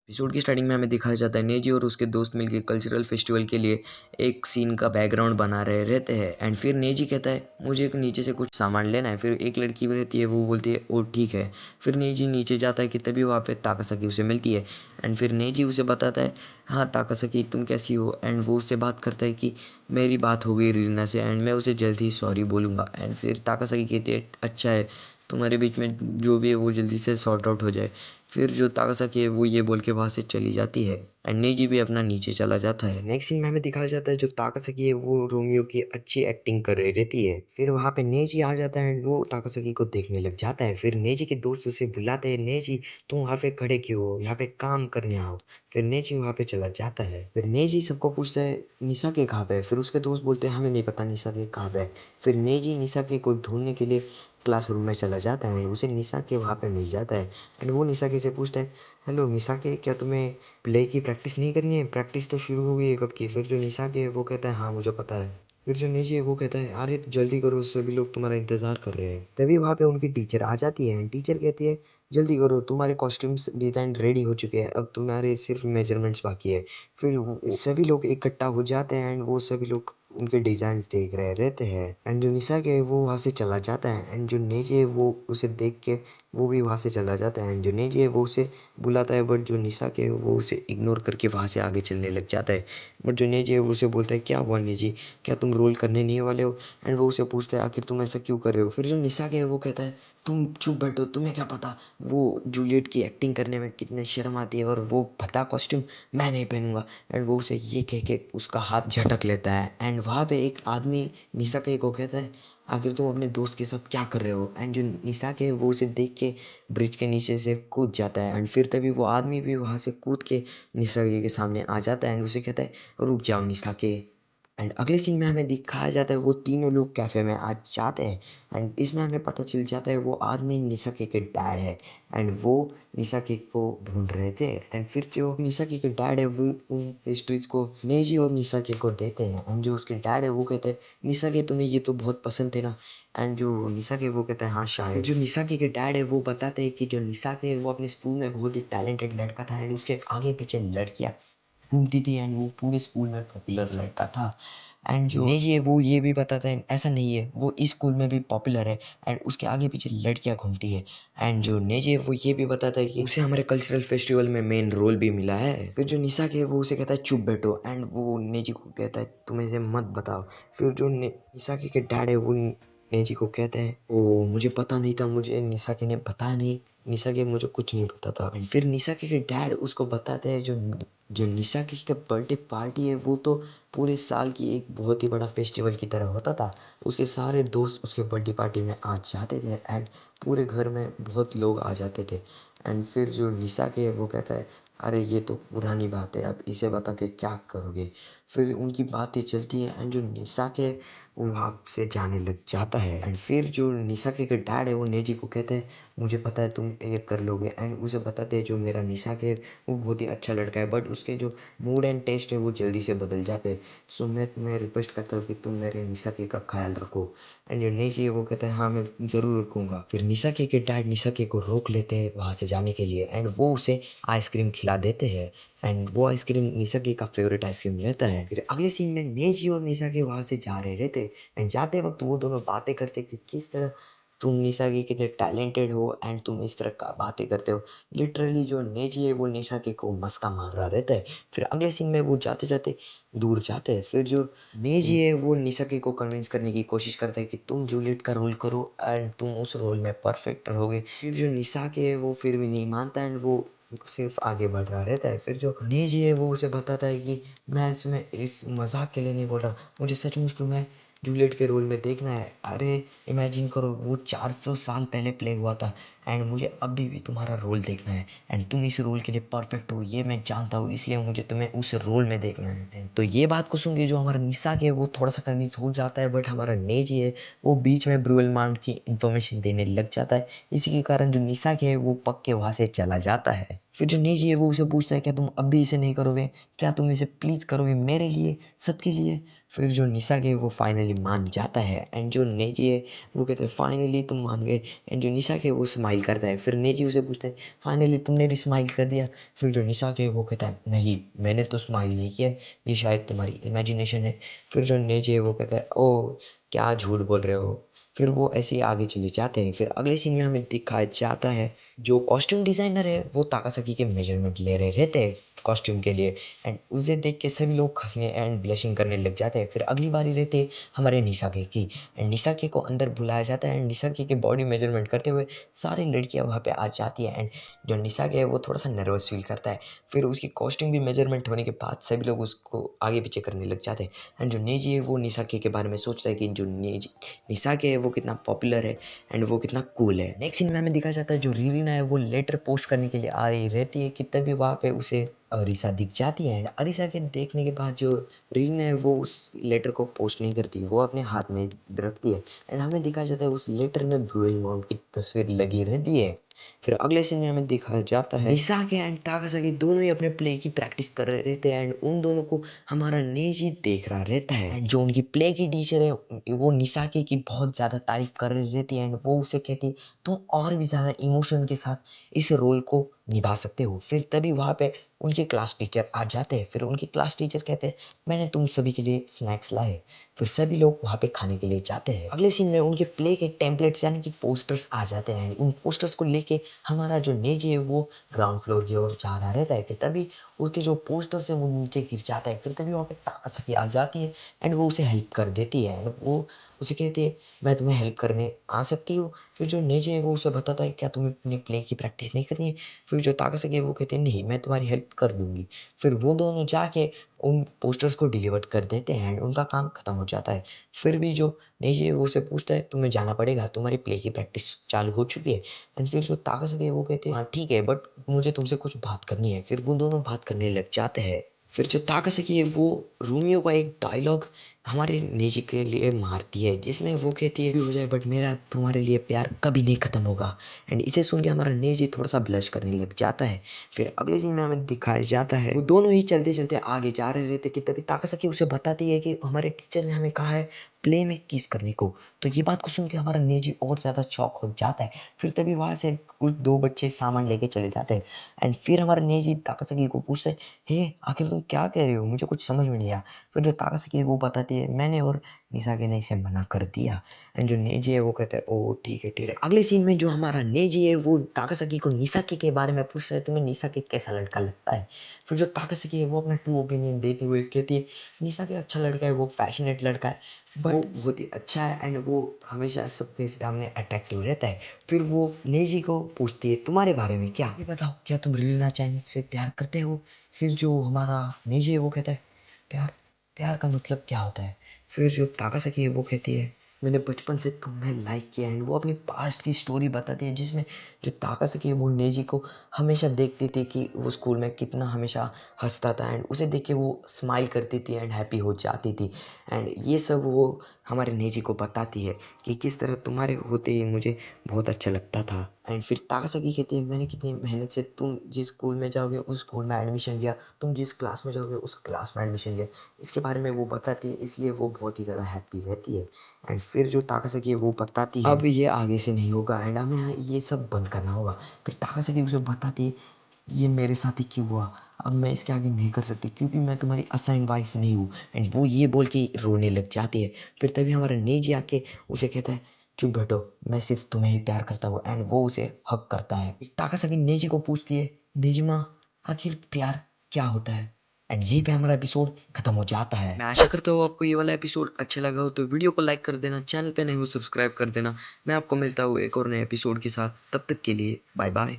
Episode की starting में हमें दिखाया जाता है नेजी और उसके दोस्त मिलकर कल्चरल फेस्टिवल के लिए एक सीन का बैकग्राउंड बना रहे रहते हैं। एंड फिर नेजी कहता है मुझे एक नीचे से कुछ सामान लेना है। फिर एक लड़की भी रहती है, वो बोलती है ओ ठीक है। फिर नेजी नीचे जाता है कि तभी वहाँ पे ताकासाकी उसे मिलती है। एंड फिर नेजी उसे बताता है हाँ ताकासाकी तुम कैसी हो। एंड वो उससे बात करता है कि मेरी बात हो गई रीना से एंड मैं उसे जल्द ही सॉरी बोलूँगा। एंड फिर ताकासाकी कहती है अच्छा है, तुम्हारे बीच में जो भी है वो जल्दी से सॉर्ट आउट हो जाए। फिर जो ताकासाकी है वो ये बोल के वहाँ से चली जाती है एंड नेजी भी अपना नीचे चला जाता है। नेक्स्ट सीन में हमें दिखाया जाता है जो ताकासाकी है वो रोमियो की अच्छी एक्टिंग कर रही रहती है। फिर वहाँ पे नेजी आ जाता है एंड वो ताकासाकी को देखने लग जाता है। फिर नेजी के दोस्त उसे बुलाते हैं, नेजी तुम वहाँ पे खड़े क्यों हो, यहाँ पे काम करने आओ। फिर नेजी वहाँ पे चला जाता है। फिर नेजी सबको पूछता है निशा के कहाँ पे है। फिर उसके दोस्त बोलते हैं हमें नहीं पता निशा के कहाँ पे है। फिर नेजी निशा के को ढूंढने के लिए क्लासरूम में चला जाता है। उसे निशा के वहाँ पे मिल जाता है एंड वो निशा से पूछता है हेलो मिसाके, क्या तुम्हें प्ले की प्रैक्टिस नहीं करनी है? प्रैक्टिस तो शुरू हो गई है कब की। फिर जो निसाके है वो कहता है हाँ मुझे पता है। फिर जो निजी है वो कहता है अरे जल्दी करो, सभी लोग तुम्हारा इंतजार कर रहे हैं। तभी वहाँ पे उनकी टीचर आ जाती है। टीचर कहती है जल्दी करो, तुम्हारे कॉस्ट्यूम्स डिजाइन रेडी हो चुके हैं, अब तुम्हारे सिर्फ मेजरमेंट्स बाकी है। फिर सभी लोग इकट्ठा हो जाते हैं एंड वो सभी लोग उनके डिजाइन देख रहे रहते हैं। एंड जो निशा है वो वहाँ से चला जाता है एंड जो नेजी है वो उसे देख के वो भी वहाँ से चला जाता है। एंड जो नेजी है वो उसे बुलाता है बट जो निशा के वो उसे इग्नोर करके वहाँ से आगे चलने लग जाता है। बट जो नेजी है वो उसे बोलता है क्या हुआ नेजी, क्या तुम रोल करने नहीं वाले हो? एंड वो उसे पूछता है आखिर तुम ऐसा क्यों कर रहे हो। फिर जो निशा के है वो कहता है तुम चुप बैठो, तुम्हें क्या पता वो जूलियट की एक्टिंग करने में कितने शर्म आती है और वो भद्दा कॉस्ट्यूम मैं नहीं पहनूंगा। एंड वो उसे ये कह के उसका हाथ झटक लेता है। एंड वहाँ पे एक आदमी निशा के को कहता है आखिर तुम अपने दोस्त के साथ क्या कर रहे हो। एंड जो निशा के वो उसे देख के ब्रिज के नीचे से कूद जाता है। एंड फिर तभी वो आदमी भी वहाँ से कूद के निसाके के सामने आ जाता है एंड उसे कहता है रुक जाओ निसाके। एंड अगले सीन में हमें दिखाया जाता है वो तीनों लोग कैफे में आ जाते हैं एंड इसमें हमें पता चल जाता है वो आदमी निसाके के डैड है एंड वो निसाके को ढूंढ रहे थे। एंड फिर जो निसाके के डैड है वो उन पेस्ट्रीज को नेजी और निसाके को देते हैं एंड जो उसके डैड है वो कहते हैं निसाके तुम्हें ये तो बहुत पसंद थे ना। एंड जो निसाके वो कहता है हाँ शायद। जो निसाके के डैड है वो बताते हैं कि जो निसाके है वो अपने स्कूल में बहुत ही टैलेंटेड लड़का था एंड उसके आगे पीछे लड़कियां घूमती थी एंड वो पूरे स्कूल में पॉपुलर लड़का था। एंड जो नेजी है वो ये भी बताता है ऐसा नहीं है, वो इस स्कूल में भी पॉपुलर है एंड उसके आगे पीछे लड़कियां घूमती है। एंड जो नेजी है वो ये भी बताता है कि उसे हमारे कल्चरल फेस्टिवल में मेन रोल भी मिला है। फिर जो निशा के है वो उसे कहता है चुप बैठो एंड वो नेजी को कहता है तुम ऐसे मत बताओ। फिर जो निशा के डैड है वो नेजी को कहते हैं ओ मुझे पता नहीं था, मुझे निशा के ने बताया नहीं, निशा के मुझे कुछ नहीं पता था। फिर निशा के डैड उसको बताते हैं जो जो निशा की का बर्थडे पार्टी है वो तो पूरे साल की एक बहुत ही बड़ा फेस्टिवल की तरह होता था। उसके सारे दोस्त उसके बर्थडे पार्टी में आ जाते थे एंड पूरे घर में बहुत लोग आ जाते थे। एंड फिर जो निशा के है वो कहता है अरे ये तो पुरानी बात है, अब इसे बता के क्या करोगे। फिर उनकी बातें चलती है एंड जो निशा के वो वहाँ से जाने लग जाता है। एंड फिर जो निशा के डैड है वो नेजी को कहते हैं मुझे पता है तुम ये कर लोगे। एंड उसे बताते हैं जो मेरा निशा के वो बहुत ही अच्छा लड़का है बट उसके जो मूड एंड टेस्ट है वो जल्दी से बदल जाते हैं। सो मैं तुम्हें रिक्वेस्ट करता हूँ कि तुम मेरे निशाके का ख्याल रखो। एंड जो नहीं चाहिए वो कहता है हाँ मैं ज़रूर रखूँगा। फिर निशाके के डैड निशाके को रोक लेते हैं वहाँ से जाने के लिए एंड वो उसे आइसक्रीम खिला देते हैं एंड वो आइसक्रीम निशाके का फेवरेट आइसक्रीम रहता है। फिर अगले सीन में नेजी और निशाके वहाँ से जा रहे रहते एंड जाते वक्त वो दोनों बातें करते कि किस तरह तुम निशाके कितने टैलेंटेड हो एंड तुम इस तरह का बातें करते हो। लिटरली जो नेजी है वो निशाके को मस्का मार रहा रहता है। फिर अगले सीन में वो जाते जाते दूर जाते हैं। फिर जो नेजी है वो निशाके को कन्विंस करने की कोशिश करता है कि तुम जूलियट का रोल करो एंड तुम उस रोल में परफेक्ट रहोगे। फिर जो निशाके है वो फिर भी नहीं मानता एंड वो सिर्फ आगे बढ़ रहा रहता है। फिर जो नेजी है वो उसे बताता है कि मैं इसमें इस मजाक के लिए नहीं बोल रहा, मुझे सचमुच तुम्हें जूलियट के रोल में देखना है। अरे इमेजिन करो वो 400 साल पहले प्ले हुआ था एंड मुझे अभी भी तुम्हारा रोल देखना है एंड तुम इस रोल के लिए परफेक्ट हो ये मैं जानता हूँ, इसलिए मुझे तुम्हें उस रोल में देखना है। तो ये बात को सुन के जो हमारा निशा है वो थोड़ा सा कन्विंस हो जाता है बट हमारा नेजी है वो बीच में ब्रूअल माउंट की इन्फॉर्मेशन देने लग जाता है। इसी के कारण जो निशा है वो पक के वहाँ से चला जाता है। फिर जो नेजी है वो उसे पूछता है क्या तुम अब भी इसे नहीं करोगे, क्या तुम इसे प्लीज करोगे मेरे लिए, सबके लिए। फिर जो निसाके है वो फाइनली मान जाता है एंड जो नेजी है वो कहता है फाइनली तुम मान गए। एंड जो निसाके है वो स्माइल करता है। फिर नेजी उसे पूछता है फाइनली तुमने भी स्माइल कर दिया। फिर जो निसाके है वो कहता है नहीं, मैंने तो स्माइल नहीं किया, ये शायद तुम्हारी इमेजिनेशन है। फिर जो नेजी है वो कहता है ओ क्या झूठ बोल रहे हो। फिर वो ऐसे ही आगे चले जाते हैं। फिर अगले सीन में हमें दिखाया जाता है जो कॉस्ट्यूम डिजाइनर है वो ताकासाकी के मेजरमेंट ले रहे रहते हैं कॉस्ट्यूम के लिए। एंड उसे देख के सभी लोग हंसने एंड ब्लशिंग करने लग जाते हैं। फिर अगली बारी रहती है हमारे निसाके की एंड निसाके को अंदर बुलाया जाता है एंड निसाके के बॉडी मेजरमेंट करते हुए सारी लड़कियां वहाँ पे आ जाती है। एंड जो निसाके है वो थोड़ा सा नर्वस फील करता है। फिर उसकी कॉस्ट्यूम भी मेजरमेंट होने के बाद सभी लोग उसको आगे पीछे करने लग जाते हैं। एंड जो नेजी है वो निसाके के बारे में सोचता है कि जो निसाके है वो कितना पॉपुलर है एंड वो कितना कूल है। नेक्स्ट सीन में हमें दिखाया जाता है जो रीरिना है वो लेटर पोस्ट करने के लिए आ रही रहती है कि तभी वहाँ पे उसे अरीसा दिख जाती है। एंड अरीसा के देखने के बाद जो रीरिना है वो उस लेटर को पोस्ट नहीं करती, वो अपने हाथ में रखती है। एंड हमें दिखाया जाता है उस लेटर में ब्रूइंग मॉम की तस्वीर लगी रहती है। फिर अगले सीन में हमें दिखाया जाता है निसाके एंड ताकासाकी दोनों ही अपने प्ले की प्रैक्टिस कर रहे रहते हैं एंड उन दोनों को हमारा नेजी देख रहा रहता है। एंड जो उनकी प्ले की टीचर है वो निसाके की बहुत ज़्यादा तारीफ कर रही रहती है एंड वो उसे कहती है तुम और भी ज़्यादा इमोशन के साथ इस रोल को निभा सकते हो। फिर तभी वहाँ पे उनके क्लास टीचर आ जाते हैं। फिर उनके क्लास टीचर कहते हैं मैंने तुम सभी के लिए स्नैक्स लाए। फिर सभी लोग वहाँ पे खाने के लिए जाते हैं। अगले सीन में उनके प्ले के टेम्पलेट्स यानी कि पोस्टर्स आ जाते हैं। उन पोस्टर्स को लेके हमारा जो नेजी है वो ग्राउंड फ्लोर की ओर जा रहा रहता है कि तभी उसके जो पोस्टर्स है वो नीचे गिर जाता है। फिर तभी वहाँ पे ताकासाकी आ जाती है एंड वो उसे हेल्प कर देती है। एंड वो उसे कहती है मैं तुम्हें हेल्प करने आ सकती हूँ। फिर जो नेजी है वो उसे बताता है क्या तुम्हें अपने प्ले की प्रैक्टिस नहीं करनी है। फिर जो ताकासाकी है वो कहते हैं नहीं, मैं तुम्हारी हेल्प कर दूंगी। फिर वो दोनों जाके उन पोस्टर्स को डिलीवर कर देते हैं एंड उनका काम खत्म हो जाता है। फिर भी जो नेजी है वो उसे पूछता है तुम्हें जाना पड़ेगा, तुम्हारी प्ले की प्रैक्टिस चालू हो चुकी है। एंड फिर जो ताकासाकी है वो कहते हैं हाँ ठीक है बट मुझे तुमसे कुछ बात करनी है। फिर वो दोनों बात करने लग जाते हैं। फिर जो ताकासाकी है वो रोमियो का एक डायलॉग हमारे नेजी के लिए मारती है जिसमें वो कहती है भी हो जाए बट मेरा तुम्हारे लिए प्यार कभी नहीं खत्म होगा। एंड इसे सुन के हमारा नेजी थोड़ा सा ब्लश करने लग जाता है। फिर अगले सीन में हमें दिखाया जाता है वो दोनों ही चलते चलते आगे जा रहे रहते कि तभी ताकासाकी उसे बताती है कि हमारे टीचर ने हमें कहा है प्ले में किस करने को। तो ये बात को सुन के हमारा नेजी और ज़्यादा शॉक हो जाता है। फिर तभी वहाँ से कुछ दो बच्चे सामान लेके चले जाते हैं एंड फिर हमारा नेजी ताकासाकी को पूछता है हे आखिर तुम क्या कह रहे हो, मुझे कुछ समझ में नहीं आया। फिर जो ताकासाकी है वो बताती है मैंने और निसाके ने इसे मना कर दिया। एंड जो नेजी है वो कहता है ओ ठीक है ठीक है। अगले सीन में जो हमारा नेजी है वो ताकासाकी को निसाके के बारे में पूछता है तुम्हें निसाके कैसा लड़का लगता है। फिर जो ताकासाकी है वो अपना ट्रू ओपिनियन देते हुए कहती है निसाके अच्छा लड़का है, वो पैशनेट लड़का है बट वो बहुत ही अच्छा है एंड वो हमेशा सबके सामने अट्रैक्टिव रहता है। फिर वो नेजी को पूछती है तुम्हारे बारे में क्या, ये बताओ क्या तुम रीना चैन से प्यार करते हो। फिर जो हमारा नेजी है वो कहता है प्यार, प्यार का मतलब क्या होता है। फिर जो ताकासाकी है वो कहती है मैंने बचपन से तुम्हें लाइक किया एंड वो अपनी पास्ट की स्टोरी बताती है जिसमें जो ताकासाकी है वो नेजी को हमेशा देखती थी कि वो स्कूल में कितना हमेशा हंसता था एंड उसे देख के वो स्माइल करती थी एंड हैप्पी हो जाती थी। एंड ये सब वो हमारे नेजी को बताती है कि किस तरह तुम्हारे होते ही मुझे बहुत अच्छा लगता था। एंड फिर ताकासाकी कहती है मैंने कितनी मेहनत से तुम जिस स्कूल में जाओगे उस स्कूल में एडमिशन लिया, तुम जिस क्लास में जाओगे उस क्लास में एडमिशन लिया, इसके बारे में वो बताती है, इसलिए वो बहुत ही ज़्यादा हैप्पी रहती है। एंड फिर जो ताकासाकी है वो बताती है अब ये आगे से नहीं होगा एंड हमें ये सब बंद करना होगा। फिर ताकासाकी उसे बताती है ये मेरे साथ ही क्यों हुआ, अब मैं इसके आगे नहीं कर सकती क्योंकि मैं तुम्हारी असाइंड वाइफ नहीं हूँ। एंड वो ये बोल के रोने लग जाती है। फिर तभी हमारा नेजी आके उसे कहता है चुप बैठो, मैं सिर्फ तुम्हें ही प्यार करता हूँ एंड वो उसे हक करता है। ताकासाकी नेजी को पूछती है नेजिमा आखिर प्यार क्या होता है। एंड यहीं पे हमारा एपिसोड खत्म हो जाता है। मैं आशा करता हूँ आपको ये वाला एपिसोड अच्छा लगा हो तो वीडियो को लाइक कर देना, चैनल पे नहीं हो सब्सक्राइब कर देना। मैं आपको मिलता हूँ एक और नए एपिसोड के साथ, तब तक के लिए बाय बाय।